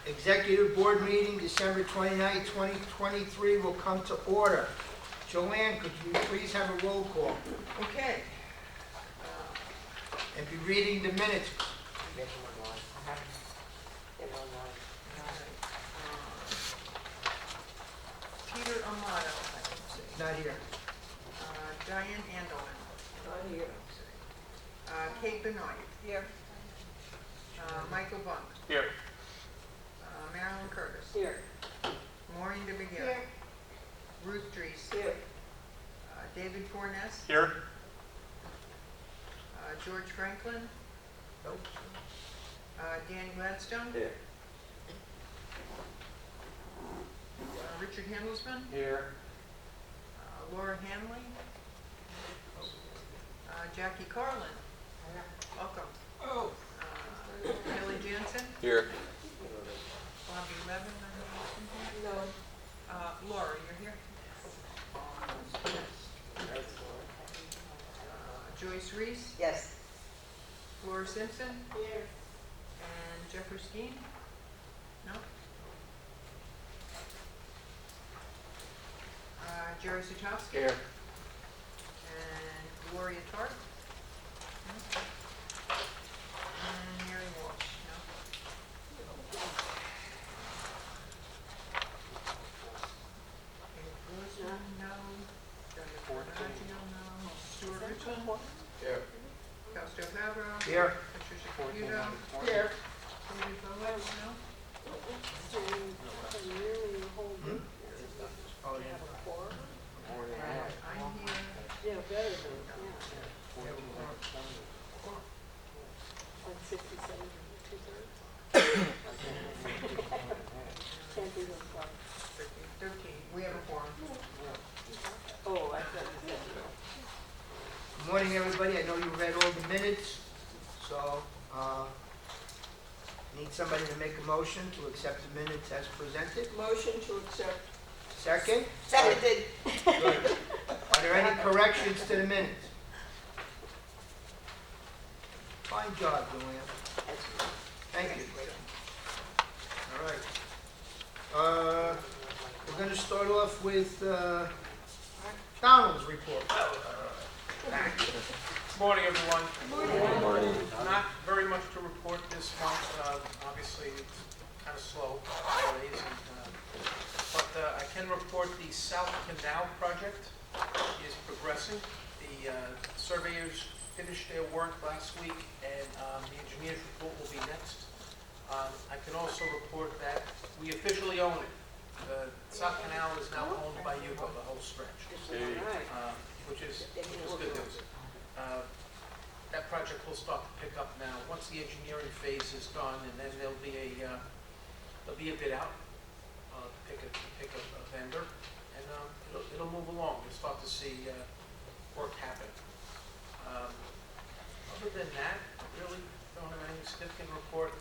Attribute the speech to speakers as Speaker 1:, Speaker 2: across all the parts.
Speaker 1: Executive Board meeting, December 29, 2023 will come to order. Joanne, could you please have a roll call
Speaker 2: Okay.
Speaker 1: and be reading the minutes?
Speaker 2: Peter Amato, I can see.
Speaker 1: Not here.
Speaker 2: Diane Andelman.
Speaker 3: Not here.
Speaker 2: Kate Benoit.
Speaker 3: Here.
Speaker 2: Michael Bunk.
Speaker 4: Here.
Speaker 2: Marilyn Curtis.
Speaker 3: Here.
Speaker 2: Maureen DeMiguel. Ruth Dries.
Speaker 3: Here.
Speaker 2: David Fornes.
Speaker 4: Here.
Speaker 2: George Franklin.
Speaker 1: Nope.
Speaker 2: Dan Gladstone.
Speaker 4: Here.
Speaker 2: Richard Handelsman.
Speaker 4: Here.
Speaker 2: Laura Hanley. Jackie Carlin. Welcome.
Speaker 1: Oh.
Speaker 2: Kelly Jansen.
Speaker 4: Here.
Speaker 2: Bobby Levin. I know.
Speaker 3: No.
Speaker 2: Laura, you're here. Joyce Reese.
Speaker 3: Yes.
Speaker 2: Laura Simpson.
Speaker 3: Here.
Speaker 2: And Jeffrey Skeen? No? Jerry Suchowski?
Speaker 4: Here.
Speaker 2: And Gloria Tart? No? And Mary Walsh? No? Dave Grossman? No. Jennifer Donaggio? No. Stuart Richland?
Speaker 4: Here.
Speaker 2: Fausto Fabro?
Speaker 1: Here.
Speaker 2: Patricia Caputo?
Speaker 3: Here.
Speaker 2: David Boaz? No?
Speaker 1: Oh, yeah.
Speaker 2: I'm here.
Speaker 3: Yeah, better than, yeah. Like 67 2/3. Can't be those far.
Speaker 2: 13. We have a forum.
Speaker 3: Oh, I thought you said
Speaker 1: Good morning, everybody. I know you read all the minutes, so need somebody to make a motion to accept the minutes as presented.
Speaker 3: motion to accept.
Speaker 1: Second?
Speaker 3: Seconded.
Speaker 1: Good. Are there any corrections to the minutes? Fine job, Joanne. Thank you. All right. We're going to start off with Donald's report.
Speaker 4: Good morning, everyone. Good morning. Not very much to report this month. Obviously, it's kind of slow holidays, but I can report the South Canal project is progressing. The surveyors finished their work last week, and the engineer's report will be next. I can also report that we officially own it. The South Canal is now owned by UCO, the whole stretch, which is good news. That project will start to pick up now. Once the engineering phase is done, and then there'll be a bid out to pick a vendor, and it'll move along. You'll start to see work happen. Other than that, I really don't have any significant report.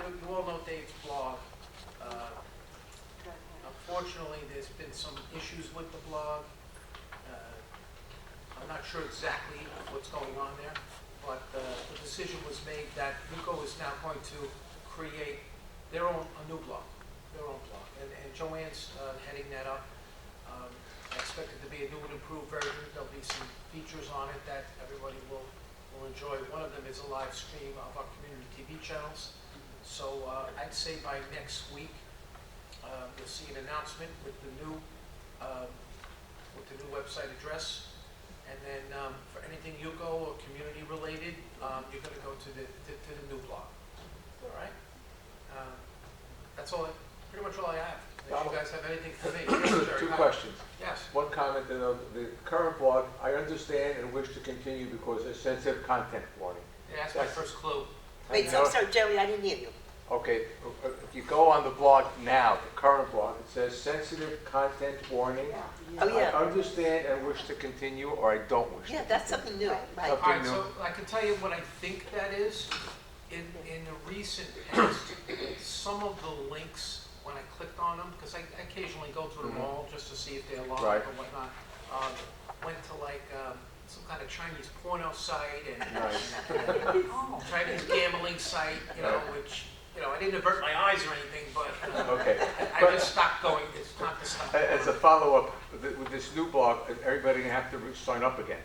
Speaker 4: You all know Dave's blog. Unfortunately, there's been some issues with the blog. I'm not sure exactly what's going on there, but the decision was made that UCO is now going to create a new blog, and Joanne's heading that up. I expect it to be a new and improved version. There'll be some features on it that everybody will enjoy. One of them is a live stream of our community TV channels. So I'd say by next week, you'll see an announcement with the new website address. And then for anything UCO or community related, you're going to go to the new blog. All right. That's all. Pretty much all I have. If you guys have anything for me,
Speaker 5: Two questions.
Speaker 4: Yes.
Speaker 5: One comment, the current blog, I understand and wish to continue because there's sensitive content warning.
Speaker 4: Yeah, that's my first clue.
Speaker 3: Wait, so, sorry, Jerry, I didn't hear you.
Speaker 5: Okay, if you go on the blog now, the current blog, it says sensitive content warning.
Speaker 3: Oh, yeah.
Speaker 5: I understand and wish to continue, or I don't wish to
Speaker 3: Yeah,
Speaker 5: continue.
Speaker 3: that's something new, right?
Speaker 4: All right, so I can tell you what I think that is. In the recent past, some of the links, when I clicked on them, because I occasionally go through them all just to see if they're live
Speaker 5: Right.
Speaker 4: or whatnot, went to like some kind of Chinese porno site and
Speaker 5: Nice.
Speaker 4: Chinese gambling site, you know, which, you know, I didn't avert my eyes or anything, but
Speaker 5: Okay.
Speaker 4: I
Speaker 5: But
Speaker 4: just stopped going. It's time to stop.
Speaker 5: as a follow-up, with this new blog, is everybody gonna have to sign up again?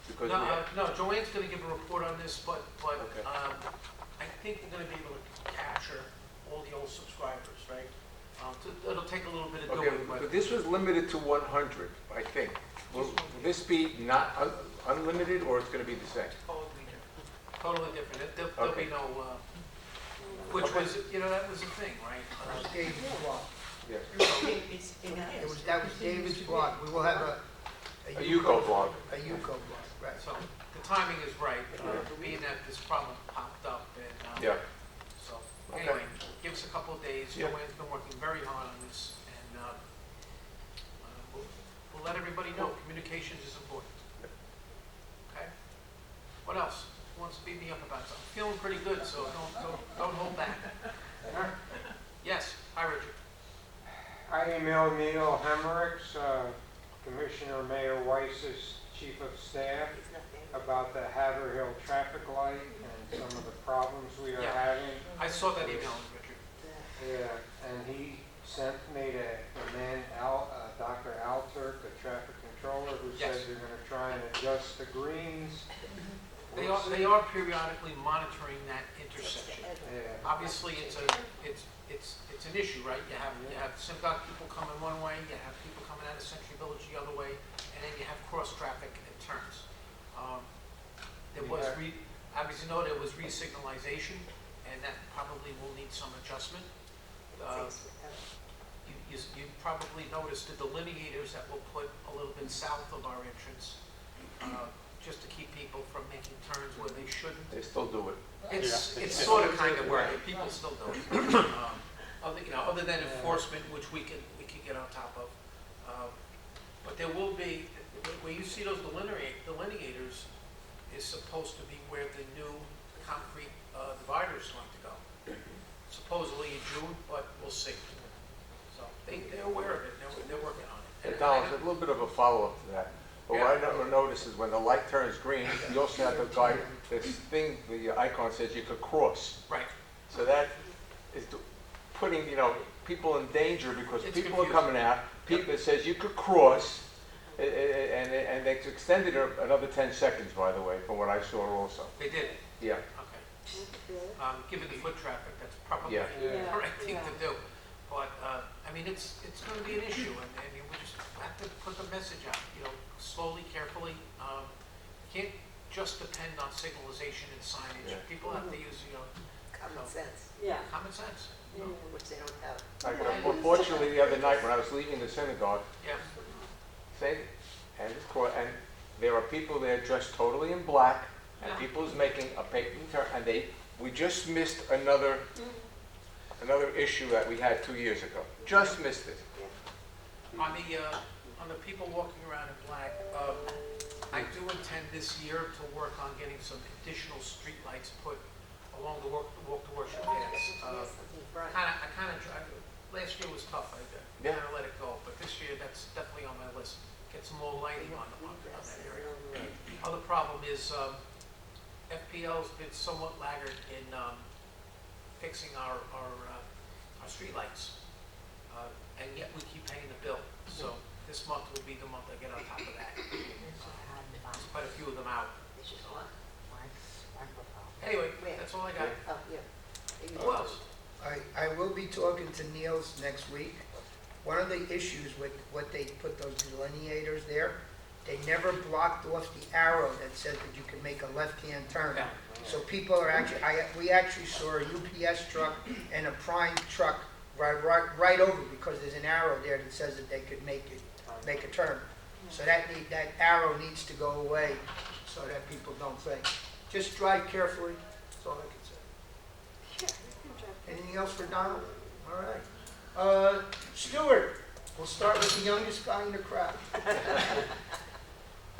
Speaker 5: Because
Speaker 4: No,
Speaker 5: we have-
Speaker 4: no, Joanne's gonna give a report on this, but,
Speaker 5: Okay.
Speaker 4: I think we're gonna be able to capture all the old subscribers, right? It'll take a little bit of
Speaker 5: Okay,
Speaker 4: doing, but
Speaker 5: but this was limited to 100, I think. Will this be not unlimited, or it's gonna be the same?
Speaker 4: totally different. Totally different. There'll be
Speaker 5: Okay.
Speaker 4: no, which was, you know, that was the thing, right?
Speaker 1: That was David's blog.
Speaker 5: Yes.
Speaker 1: That was David's blog. We will have a
Speaker 5: A UCO blog.
Speaker 1: A UCO blog, right.
Speaker 4: So the timing is right, being that this problem popped up and,
Speaker 5: Yeah.
Speaker 4: so,
Speaker 5: Okay.
Speaker 4: anyway, give us a couple of days.
Speaker 5: Yeah.
Speaker 4: Joanne's been working very hard on this, and we'll let everybody know, communications is important. Okay? What else? Who wants to beat me up about something? Feeling pretty good, so don't hold back. Yes, hi Richard.
Speaker 6: I emailed Neil Hemmericks, Commissioner Mayor Weiss's chief of staff,
Speaker 3: He's not there.
Speaker 6: about the Haverhill traffic light and some of the problems we are
Speaker 4: Yeah.
Speaker 6: having.
Speaker 4: I saw that email, Richard.
Speaker 6: Yeah, and he sent me the man, Dr. Alturk, the traffic controller, who
Speaker 4: Yes.
Speaker 6: said they're gonna try and adjust the greens.
Speaker 4: They are periodically monitoring that intersection.
Speaker 6: Yeah,
Speaker 4: Obviously, it's an issue, right? You have synagogue people coming one way, you have people coming out of Century Village the other way, and then you have cross traffic and turns. There was obviously there was re-signalization, and that probably will need some adjustment. You probably noticed the delineators that we'll put a little bit south of our entrance, just to keep people from making turns where they shouldn't.
Speaker 5: They still do it.
Speaker 4: It's sort of kind of working, people still do it. Other than enforcement, which we can get on top of. But there will be, where you see those delineators is supposed to be where the new concrete divider is going to go. Supposedly in June, but we'll see. So they're aware of it, they're working on it.
Speaker 5: And Donald, a little bit of a follow-up to that. But what I noticed is when the light turns green, you also have the guy, this thing, the icon says you could cross.
Speaker 4: Right.
Speaker 5: So that is putting, people in danger because
Speaker 4: It's
Speaker 5: people are
Speaker 4: confusing.
Speaker 5: coming out, it says you could cross, and they extended it another 10 seconds, by the way, from what I saw also.
Speaker 4: They did,
Speaker 5: Yeah.
Speaker 4: okay. Given the foot traffic, that's probably
Speaker 5: Yeah.
Speaker 4: the correct thing to do. But, it's going to be an issue, and we just have to put the message out, slowly, carefully. Can't just depend on signalization and signage.
Speaker 5: Yeah.
Speaker 4: People have to use,
Speaker 3: Common sense,
Speaker 4: common sense.
Speaker 3: which they don't have.
Speaker 5: Unfortunately, the other night when I was leaving the synagogue,
Speaker 4: Yeah,
Speaker 5: and there are people there dressed totally in black, and
Speaker 4: Yeah.
Speaker 5: people is making a paper turn, and we just missed another issue that we had 2 years ago. Just missed it.
Speaker 4: on the people walking around in black, I do intend this year to work on getting some additional streetlights put along the walk to worship paths. Last year was tough, I
Speaker 5: Yeah.
Speaker 4: kind of let it go, but this year, that's definitely on my list. Get some more lighting on that area. Other problem is, FPL's been somewhat laggard in, fixing our streetlights. And yet we keep paying the bill, so this month will be the month I get on top of that. There's quite a few of them out.
Speaker 3: It's just one.
Speaker 4: Anyway, that's all I got.
Speaker 3: Oh, yeah.
Speaker 4: Who else?
Speaker 1: I will be talking to Niels next week. One of the issues with what they put those delineators there, they never blocked off the arrow that said that you could make a left-hand turn.
Speaker 4: Yeah.
Speaker 1: So people are we actually saw a UPS truck and a Prime truck right over because there's an arrow there that says that they could make a turn. So that arrow needs to go away so that people don't think. Just drive carefully, that's all I can say. Anything else for Donald? All right. Stuart, we'll start with the youngest guy in the crowd.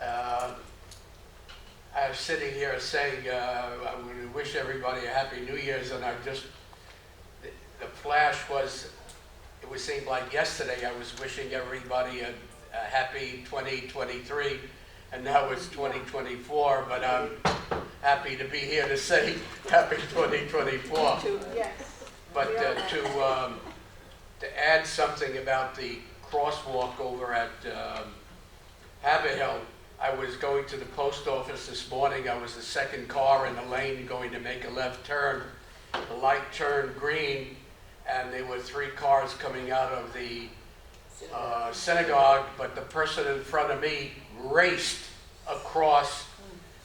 Speaker 7: I was sitting here saying, I'm going to wish everybody a Happy New Year's, and the flash was, it seemed like yesterday I was wishing everybody a happy 2023, and now it's 2024, but I'm happy to be here to say happy 2024.
Speaker 3: Yes.
Speaker 7: But to add something about the crosswalk over at Haverhill, I was going to the post office this morning. I was the second car in the lane going to make a left turn. The light turned green, and there were 3 cars coming out of the synagogue, but the person in front of me raced across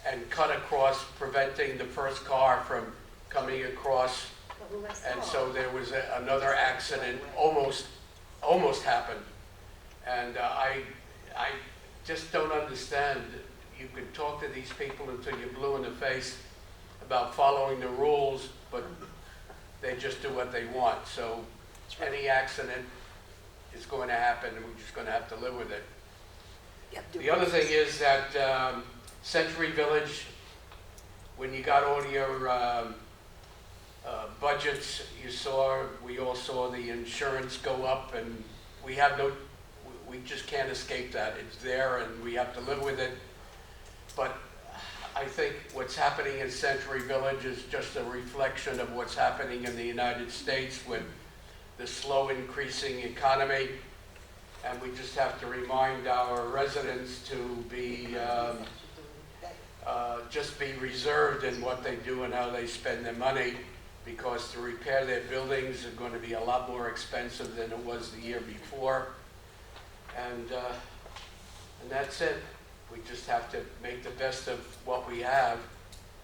Speaker 7: and cut across, preventing the first car from coming across. And so there was another accident, almost happened. And I just don't understand. You can talk to these people until you're blue in the face about following the rules, but they just do what they want. So any accident is going to happen, and we're just going to have to live with it. The other thing is that Century Village, when you got all your budgets, we all saw the insurance go up, and we just can't escape that. It's there, and we have to live with it. But I think what's happening in Century Village is just a reflection of what's happening in the United States with the slow increasing economy. And we just have to remind our residents to be just be reserved in what they do and how they spend their money, because to repair their buildings are going to be a lot more expensive than it was the year before. And that's it. We just have to make the best of what we have,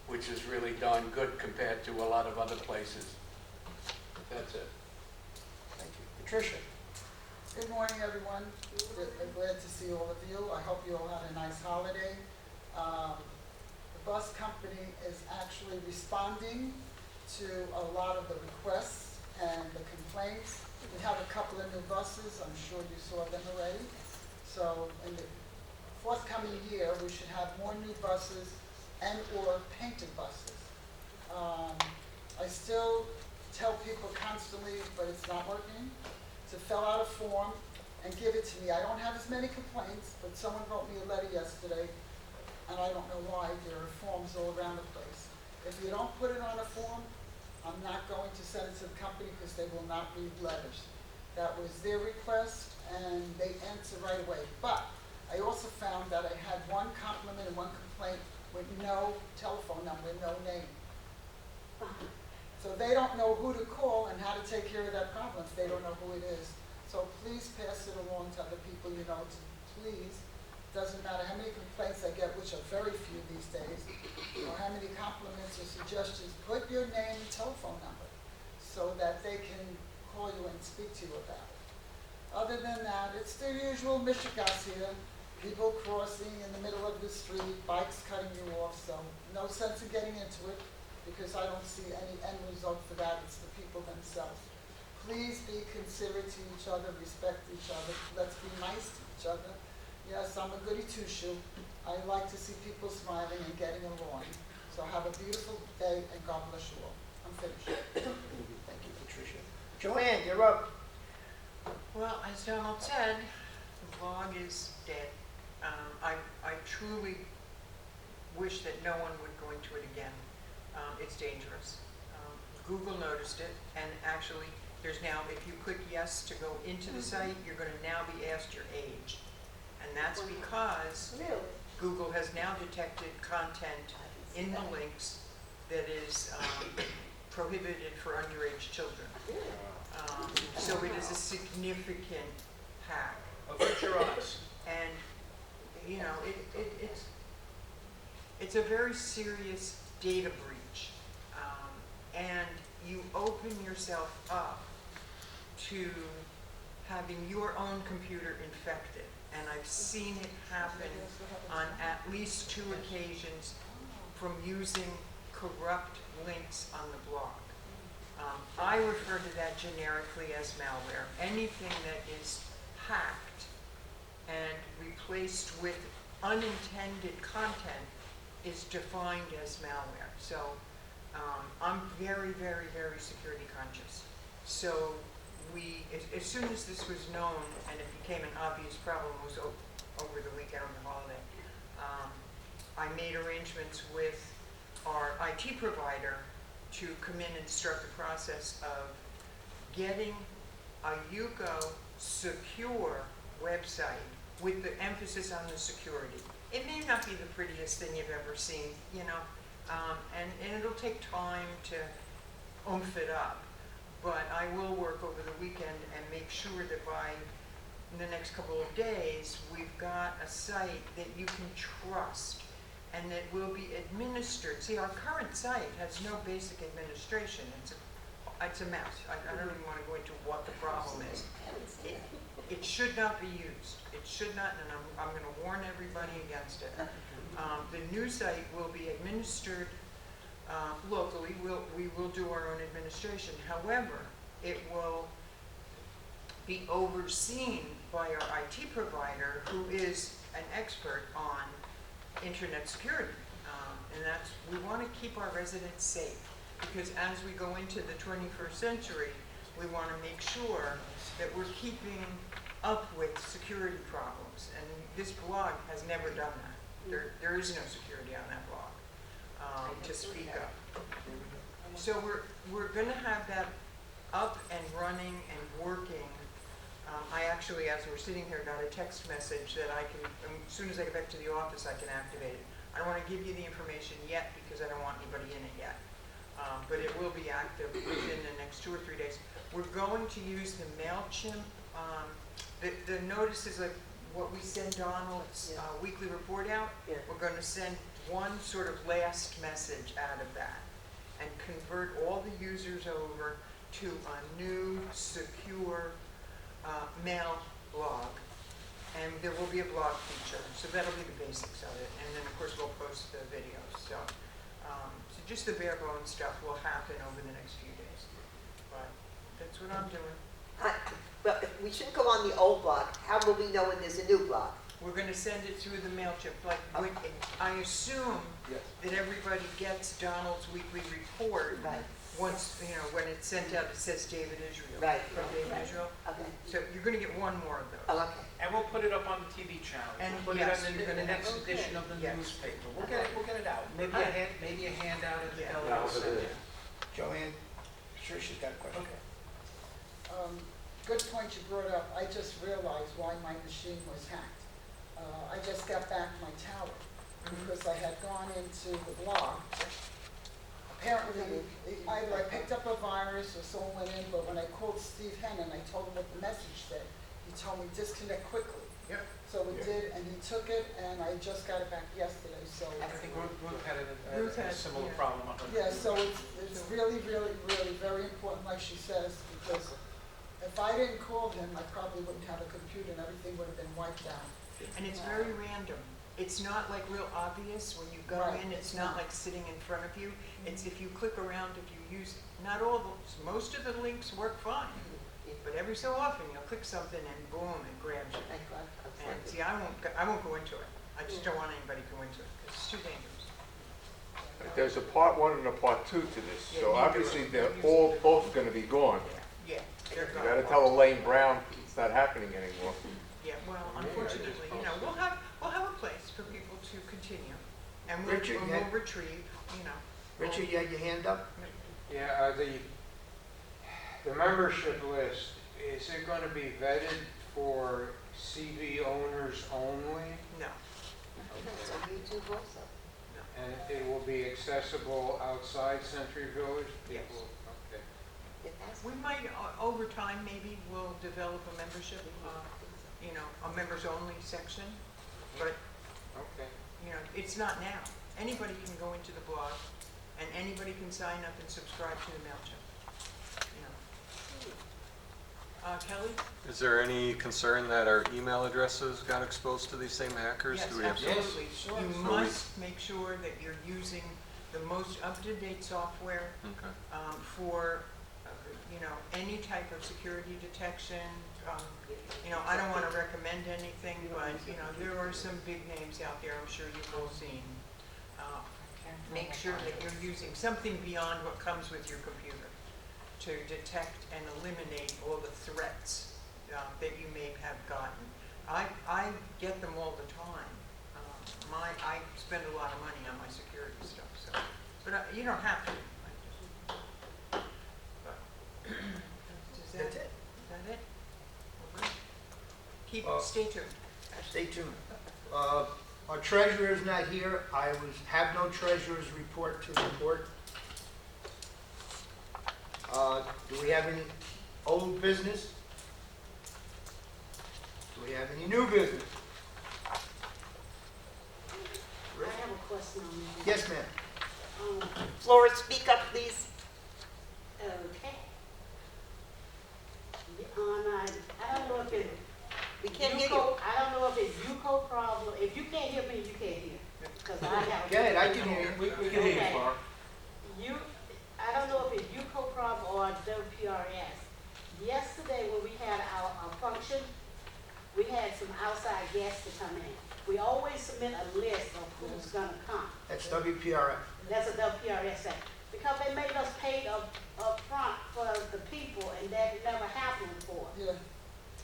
Speaker 7: which is really darn good compared to a lot of other places. That's it.
Speaker 1: Thank you. Patricia?
Speaker 2: Good morning, everyone. I'm glad to see all of you. I hope you all had a nice holiday. The bus company is actually responding to a lot of the requests and the complaints. We have a couple of new buses. I'm sure you saw them already. So in the forthcoming year, we should have more new buses and/or painted buses. I still tell people constantly, but it's not working, to fill out a form and give it to me. I don't have as many complaints, but someone wrote me a letter yesterday, and I don't know why. There are forms all around the place. If you don't put it on a form, I'm not going to send it to the company because they will not read letters. That was their request, and they answer right away. But I also found that I had one compliment and one complaint with no telephone number, no name. So they don't know who to call and how to take care of that problem if they don't know who it is. So please pass it along to other people you know. Please, doesn't matter how many complaints I get, which are very few these days, or how many compliments or suggestions, put your name and telephone number so that they can call you and speak to you about it. Other than that, it's the usual mishigas here. People crossing in the middle of the street, bikes cutting you off, so no sense in getting into it because I don't see any end result for that. It's the people themselves. Please be considerate to each other, respect each other. Let's be nice to each other. Yes, I'm a goody two-shoe. I like to see people smiling and getting along. So have a beautiful day and God bless you all. I'm finished.
Speaker 1: Thank you, Patricia. Joanne, you're up.
Speaker 8: Well, as Donald said, the vlog is dead. I truly wish that no one would go into it again. It's dangerous. Google noticed it, and actually, there's now, if you click yes to go into the site, you're going to now be asked your age. And that's because
Speaker 3: Really?
Speaker 8: Google has now detected content in the links that is prohibited for underage children. So it is a significant hack.
Speaker 4: Avert your eyes.
Speaker 8: And, you know, it's a very serious data breach. And you open yourself up to having your own computer infected. And I've seen it happen on at least 2 occasions from using corrupt links on the blog. I refer to that generically as malware. Anything that is hacked and replaced with unintended content is defined as malware. So I'm very, very, very security conscious. So as soon as this was known and it became an obvious problem, it was over the weekend on the holiday, I made arrangements with our IT provider to come in and start the process of getting a UCO secure website with the emphasis on the security. It may not be the prettiest thing you've ever seen, you know, and it'll take time to oomph it up. But I will work over the weekend and make sure that by the next couple of days, we've got a site that you can trust and that will be administered. See, our current site has no basic administration. It's a mess. I don't even want to go into what the problem is. It should not be used. It should not, and I'm going to warn everybody against it. The new site will be administered locally. We will do our own administration. However, it will be overseen by our IT provider, who is an expert on internet security. And that's, we want to keep our residents safe, because as we go into the 21st century, we want to make sure that we're keeping up with security problems. And this blog has never done that. There is no security on that blog to speak of. So we're going to have that up and running and working. I actually, as we're sitting here, got a text message that I can, as soon as I get back to the office, I can activate it. I don't want to give you the information yet because I don't want anybody in it yet. But it will be active within the next 2 or 3 days. We're going to use the MailChimp. The notice is like what we send Donald's weekly report out.
Speaker 3: Yeah.
Speaker 8: We're going to send one sort of last message out of that and convert all the users over to a new, secure mail blog. And there will be a blog feature, so that'll be the basics of it. And then, of course, we'll post the videos. So just the bare bones stuff will happen over the next few days. But that's what I'm doing.
Speaker 3: But we shouldn't go on the old blog. How will we know when there's a new blog?
Speaker 8: We're going to send it through the MailChimp. I assume that everybody gets Donald's weekly report.
Speaker 3: Right.
Speaker 8: Once, you know, when it's sent out, it says David Israel.
Speaker 3: Right.
Speaker 8: From David Israel.
Speaker 3: Okay.
Speaker 8: So you're going to get one more of those.
Speaker 3: Oh, okay.
Speaker 4: And we'll put it up on the TV channel.
Speaker 8: And
Speaker 4: We'll put
Speaker 8: yes,
Speaker 4: it
Speaker 8: you're
Speaker 4: on
Speaker 8: gonna
Speaker 4: the next
Speaker 3: have-
Speaker 4: edition of the
Speaker 8: Yes.
Speaker 4: newspaper. We'll get it out. Maybe a handout at the
Speaker 8: Yeah.
Speaker 4: Kelly
Speaker 6: No,
Speaker 4: will send
Speaker 6: it
Speaker 4: it.
Speaker 1: Joanne, sure she's got a question.
Speaker 4: Okay.
Speaker 2: Good point you brought up. I just realized why my machine was hacked. I just got back my tower because I had gone into the blog. Apparently, either I picked up a virus or someone went in, but when I called Steve Hennon, I told him what the message said. He told me disconnect quickly.
Speaker 4: Yep.
Speaker 2: So we did, and he took it, and I just got it back yesterday, so.
Speaker 4: I think Ruth had
Speaker 8: Ruth
Speaker 4: a
Speaker 8: had,
Speaker 4: similar
Speaker 8: yeah.
Speaker 4: problem on her.
Speaker 2: Yeah, so it's really, really, really very important, like she says, because if I didn't call him, I probably wouldn't have a computer and everything would have been wiped out.
Speaker 8: And it's very random. It's not like real obvious when you go
Speaker 2: Right,
Speaker 8: in. It's
Speaker 2: it's
Speaker 8: not
Speaker 2: not.
Speaker 8: like sitting in front of you. It's if you click around, if you use, not all those, most of the links work fine. But every so often, you'll click something and boom, it grabs you.
Speaker 3: Thank God.
Speaker 8: And see, I won't go into it. I just don't want anybody to go into it. It's too dangerous.
Speaker 5: There's a part 1 and a part 2 to this,
Speaker 8: Yeah,
Speaker 5: so
Speaker 8: neither
Speaker 5: obviously
Speaker 8: of
Speaker 5: they're
Speaker 8: them.
Speaker 5: all both going to be gone.
Speaker 8: Yeah, they're
Speaker 5: You
Speaker 8: gone.
Speaker 5: got to tell Elaine Brown it's not happening anymore.
Speaker 8: Yeah, well, unfortunately, you know, we'll have a place for people to continue. And we'll
Speaker 1: Richard, yeah.
Speaker 8: retrieve, you know.
Speaker 1: Richard, you had your hand up?
Speaker 6: Yeah, the membership list, is it going to be vetted for CV owners only?
Speaker 8: No.
Speaker 3: It's on YouTube also.
Speaker 6: And it will be accessible outside Century Village?
Speaker 8: Yes.
Speaker 6: People- Okay.
Speaker 3: It has.
Speaker 8: We might, over time, maybe we'll develop a membership, you know, a members-only section, but,
Speaker 6: Okay.
Speaker 8: you know, it's not now. Anybody can go into the blog, and anybody can sign up and subscribe to the MailChimp, you know. Kelly?
Speaker 9: Is there any concern that our email addresses got exposed to these same hackers?
Speaker 8: Yes,
Speaker 9: Do we have to-
Speaker 8: absolutely.
Speaker 2: Sure.
Speaker 8: You
Speaker 9: So
Speaker 8: must make sure that you're using the most up-to-date software
Speaker 9: Okay.
Speaker 8: for, you know, any type of security detection. You know, I don't want to recommend anything, but, you know, there are some big names out there, I'm sure you've all seen. Make sure that you're using something beyond what comes with your computer to detect and eliminate all the threats that you may have gotten. I get them all the time. I spend a lot of money on my security stuff, so, but you don't have to. Is
Speaker 1: That's it.
Speaker 8: that it? Okay. Stay tuned.
Speaker 1: Stay tuned. Our treasurer is not here. Have no treasurer's report to report. Do we have any old business? Do we have any new business?
Speaker 10: I have a question on that.
Speaker 1: Yes, ma'am.
Speaker 3: Flora, speak up, please.
Speaker 10: Okay. I don't know if it's
Speaker 3: We can't hear you.
Speaker 10: Yuko, I don't know if it's Yuko problem. If you can't hear me, you can't hear. Because I have.
Speaker 1: Go ahead, I can hear you.
Speaker 4: We can hear you,
Speaker 10: Okay.
Speaker 4: Flora.
Speaker 10: I don't know if it's Yuko problem or WPRS. Yesterday when we had our function, we had some outside guests to come in. We always submit a list of who's gonna come.
Speaker 1: That's WPRF.
Speaker 10: That's a WPRS thing. Because they made us pay up front for the people, and that never happened before.
Speaker 2: Yeah.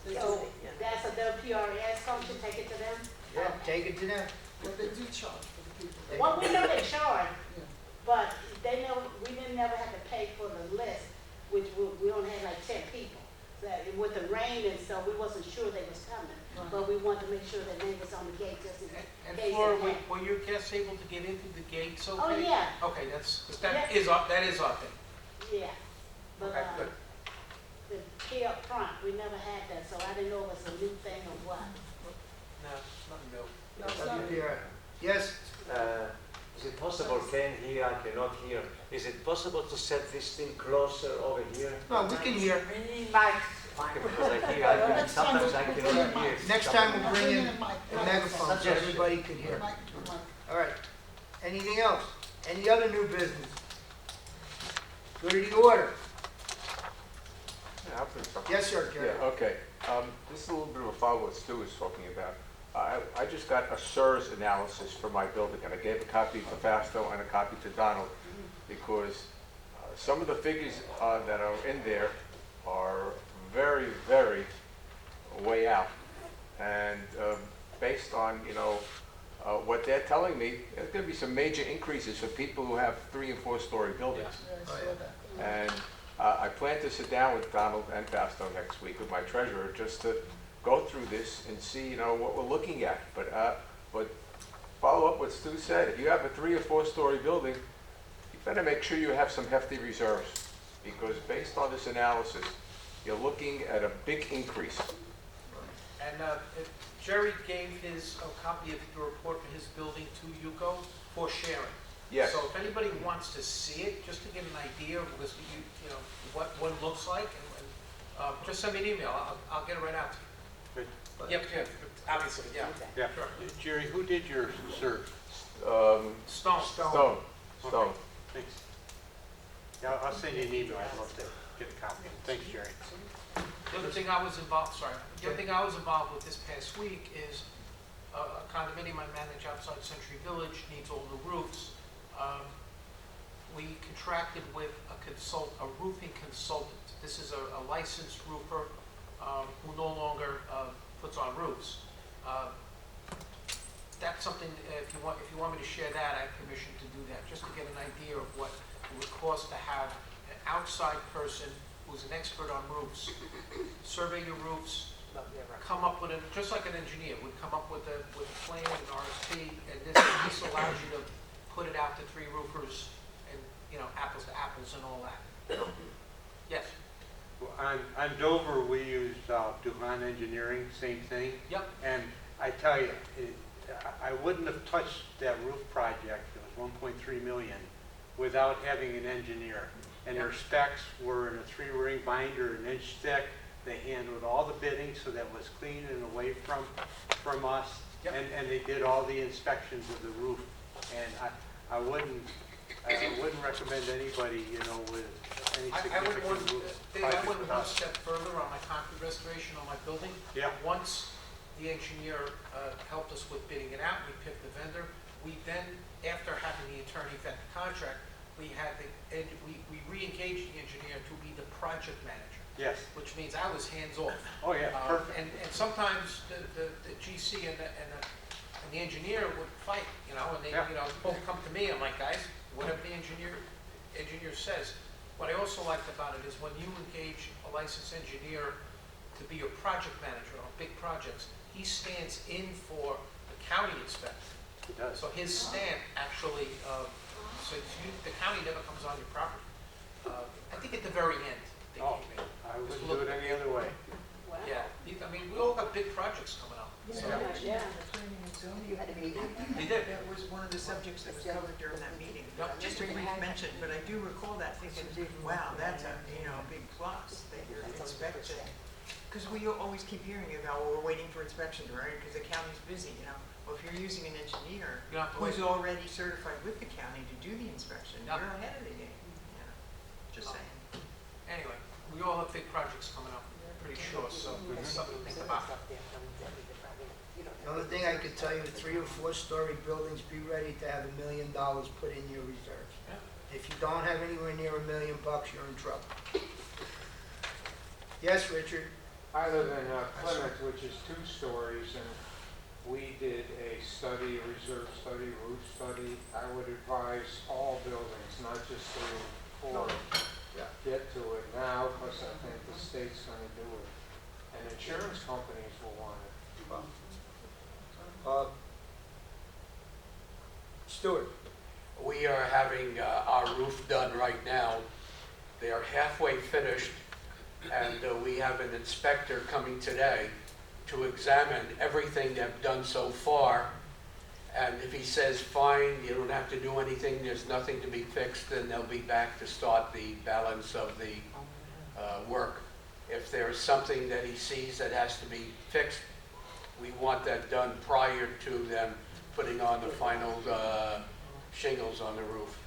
Speaker 2: They
Speaker 10: So
Speaker 2: do,
Speaker 10: that's a WPRS function, take it to them?
Speaker 1: Yeah, take it to them.
Speaker 2: but they do charge for the people.
Speaker 10: Well, we know they charge,
Speaker 2: Yeah.
Speaker 10: but we didn't never have to pay for the list, which we only had like 10 people. So with the rain and stuff, we wasn't sure they was coming, but we wanted to make sure that they was on the gate just in
Speaker 4: And
Speaker 10: case.
Speaker 4: Flora,
Speaker 10: it had-
Speaker 4: were your guests able to get into the gates okay?
Speaker 10: Oh, yeah.
Speaker 4: Okay, that
Speaker 10: Yeah.
Speaker 4: is our thing.
Speaker 10: Yeah, but,
Speaker 4: Okay, good.
Speaker 10: the pay up front, we never had that, so I didn't know if it was a new thing or what.
Speaker 4: No, nothing new.
Speaker 2: No, it's not-
Speaker 1: WPRF. Yes,
Speaker 11: Is it possible, Ken here, I cannot hear, is it possible to set this thing closer over here?
Speaker 1: no, we can hear.
Speaker 11: Okay, because I hear, sometimes I cannot hear.
Speaker 1: Next time we'll bring in
Speaker 2: Bring in a mic.
Speaker 1: a megaphone so everybody can hear. All right. Anything else? Any other new business? Go to the order.
Speaker 5: Yeah, I'll put something.
Speaker 1: Yes, sir, Gary.
Speaker 5: Yeah, okay. This is a little bit of a follow what Stu was talking about. I just got a SERS analysis for my building, and I gave a copy to Fasto and a copy to Donald, because some of the figures that are in there are very, very way out. And based on, what they're telling me, there's going to be some major increases for people who have 3- and 4-story buildings.
Speaker 2: Yeah, I saw that.
Speaker 5: And I plan to sit down with Donald and Fasto next week with my treasurer, just to go through this and see, what we're looking at. But follow up what Stu said. If you have a 3- or 4-story building, you better make sure you have some hefty reserves, because based on this analysis, you're looking at a big increase.
Speaker 4: And Jerry gave a copy of the report for his building to Yuko for sharing.
Speaker 5: Yes.
Speaker 4: So if anybody wants to see it, just to get an idea of this, what one looks like, and just send me an email. I'll get it right out to you. Yep, obviously, yeah.
Speaker 6: Yeah.
Speaker 4: Sure.
Speaker 6: Jerry, who did your search?
Speaker 4: Stone.
Speaker 5: Stone.
Speaker 6: Thanks. Yeah, I'll send you an email, I'd love to get a copy. Thanks, Jerry.
Speaker 4: The other thing I was involved with this past week is a condominium I manage outside Century Village, needs all the roofs. We contracted with a roofing consultant. This is a licensed roofer who no longer puts on roofs. That's something, if you want me to share that, I have permission to do that, just to get an idea of what it would cost to have an outside person who's an expert on roofs, survey your roofs, come up with just like an engineer would come up with a plan, an RFP, and this allows you to put it out to 3 roofers and, apples to apples and all that. Yes,
Speaker 6: Well, on Dover, we use Duhan Engineering, same thing.
Speaker 4: yep,
Speaker 6: And I tell you, I wouldn't have touched that roof project, it was 1.3 million, without having an engineer. And their specs were in a 3-ring binder, an inch thick. They handled all the bidding, so that was clean and away from us.
Speaker 4: Yep.
Speaker 6: And they did all the inspections of the roof. And I wouldn't recommend anybody, with any
Speaker 4: I would want,
Speaker 6: significant roof
Speaker 4: Dave, I
Speaker 6: project
Speaker 4: went
Speaker 6: with
Speaker 4: one
Speaker 6: us.
Speaker 4: step further on my concrete restoration on my building.
Speaker 6: Yeah.
Speaker 4: Once the engineer helped us with bidding it out, we picked the vendor. We then, after having the attorney vet the contract, we re-engaged the engineer to be the project manager,
Speaker 6: Yes.
Speaker 4: which means I was hands-off.
Speaker 6: Oh, yeah, perfect.
Speaker 4: And sometimes the GC and And the engineer would fight, and they,
Speaker 6: Yeah.
Speaker 4: both come to me, I'm like, guys, whatever the engineer says. What I also liked about it is when you engage a licensed engineer to be your project manager on big projects, he stands in for the county inspector.
Speaker 6: It does.
Speaker 4: So his stamp actually, the county never comes on your property. I think at the very end, they
Speaker 6: Oh,
Speaker 4: came in.
Speaker 6: I wouldn't do it any other way.
Speaker 10: Wow.
Speaker 4: Yeah, I mean, we all got big projects coming up. So,
Speaker 10: Yeah.
Speaker 8: Planning and zoning.
Speaker 3: You had a meeting?
Speaker 4: they did.
Speaker 8: That was one of the subjects that was covered during that meeting.
Speaker 4: Yep.
Speaker 8: Just a brief mention, but I do recall that thinking, wow, that's a, big plus that you're inspecting. Because we always keep hearing about, well, we're waiting for inspection, right? Because the county's busy, Well, if you're using an engineer
Speaker 4: You don't have to wait.
Speaker 8: who's already certified with the county to do the inspection,
Speaker 4: Yep.
Speaker 8: you're ahead of the game. Just saying.
Speaker 4: Anyway, we all have big projects coming up, pretty sure, so it's something to think about.
Speaker 1: The only thing I could tell you, 3 or 4-story buildings, be ready to have $1 million put in your reserves.
Speaker 4: Yeah.
Speaker 1: If you don't have anywhere near $1 million, you're in trouble. Yes, Richard?
Speaker 12: I live in Plymouth, which is 2 stories, and we did a study, a reserve study, roof study. I would advise all buildings, not just 3 and 4, get to it now, because I think the state's going to do it. And insurance companies will want it.
Speaker 1: Stuart?
Speaker 7: We are having our roof done right now. They are halfway finished, and we have an inspector coming today to examine everything they've done so far. And if he says, fine, you don't have to do anything, there's nothing to be fixed, then they'll be back to start the balance of the work. If there's something that he sees that has to be fixed, we want that done prior to them putting on the final shingles on the roof.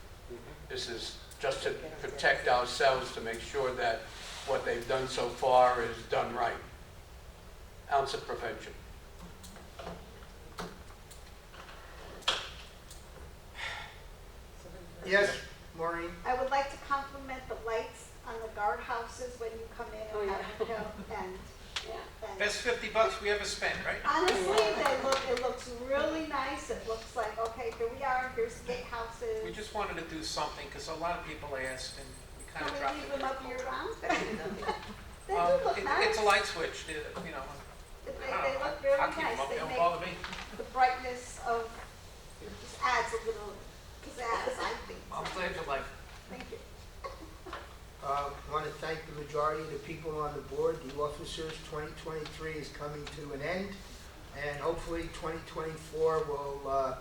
Speaker 7: This is just to protect ourselves, to make sure that what they've done so far is done right. Ounce of prevention.
Speaker 1: Yes, Maureen?
Speaker 13: I would like to compliment the lights on the guardhouses when you come in
Speaker 10: Oh,
Speaker 13: and
Speaker 10: yeah.
Speaker 13: have them go, and,
Speaker 10: Yeah.
Speaker 4: Best $50 we ever spent, right?
Speaker 13: honestly, it looks really nice, it looks like, okay, here we are, here's the gatehouses.
Speaker 4: We just wanted to do something, because a lot of people asked, and we kind
Speaker 13: Can
Speaker 4: of
Speaker 13: we
Speaker 4: dropped
Speaker 13: leave
Speaker 4: it.
Speaker 13: them up year round? They do look nice.
Speaker 4: It's a light switch,
Speaker 13: They
Speaker 4: I
Speaker 13: look
Speaker 4: don't
Speaker 13: really
Speaker 4: know, I'll keep
Speaker 13: nice,
Speaker 4: them up, they
Speaker 13: they
Speaker 4: don't
Speaker 13: make
Speaker 4: bother me.
Speaker 13: the brightness of, it just adds a little pizzazz, I think.
Speaker 4: I'm glad you like it.
Speaker 13: Thank you.
Speaker 1: I want to thank the majority of the people on the board, the officers. 2023 is coming to an end, and hopefully 2024 will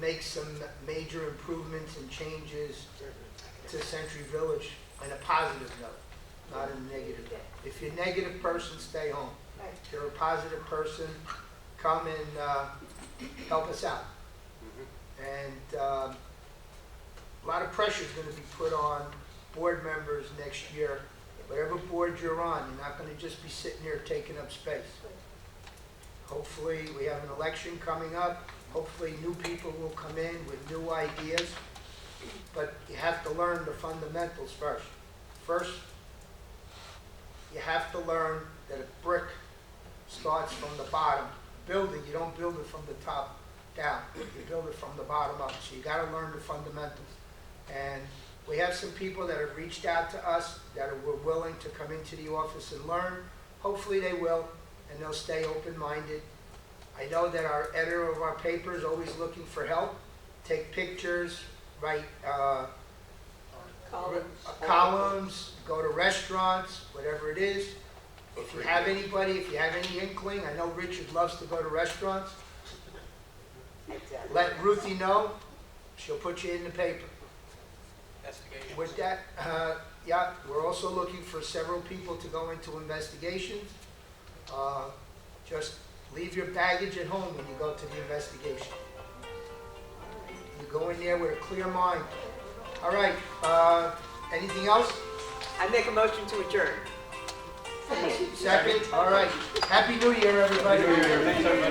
Speaker 1: make some major improvements and changes to Century Village in a positive note, not in a negative. If you're a negative person, stay home.
Speaker 13: Right.
Speaker 1: If you're a positive person, come and help us out. And a lot of pressure is going to be put on board members next year. Whatever board you're on, you're not going to just be sitting there taking up space. Hopefully, we have an election coming up. Hopefully, new people will come in with new ideas. But you have to learn the fundamentals first. First, you have to learn that a brick starts from the bottom. Building, you don't build it from the top down. You build it from the bottom up. So you got to learn the fundamentals. And we have some people that have reached out to us that were willing to come into the office and learn. Hopefully they will, and they'll stay open-minded. I know that our editor of our paper is always looking for help. Take pictures, write columns, go to restaurants, whatever it is. If you have anybody, if you have any inkling, I know Richard loves to go to restaurants. Let Ruthie know, she'll put you in the paper.
Speaker 4: Investigation.
Speaker 1: With that, yeah, we're also looking for several people to go into investigations. Just leave your baggage at home when you go to the investigation. You go in there with a clear mind. All right, anything else?
Speaker 3: I make a motion to adjourn.
Speaker 1: Second? All right. Happy New Year, everybody.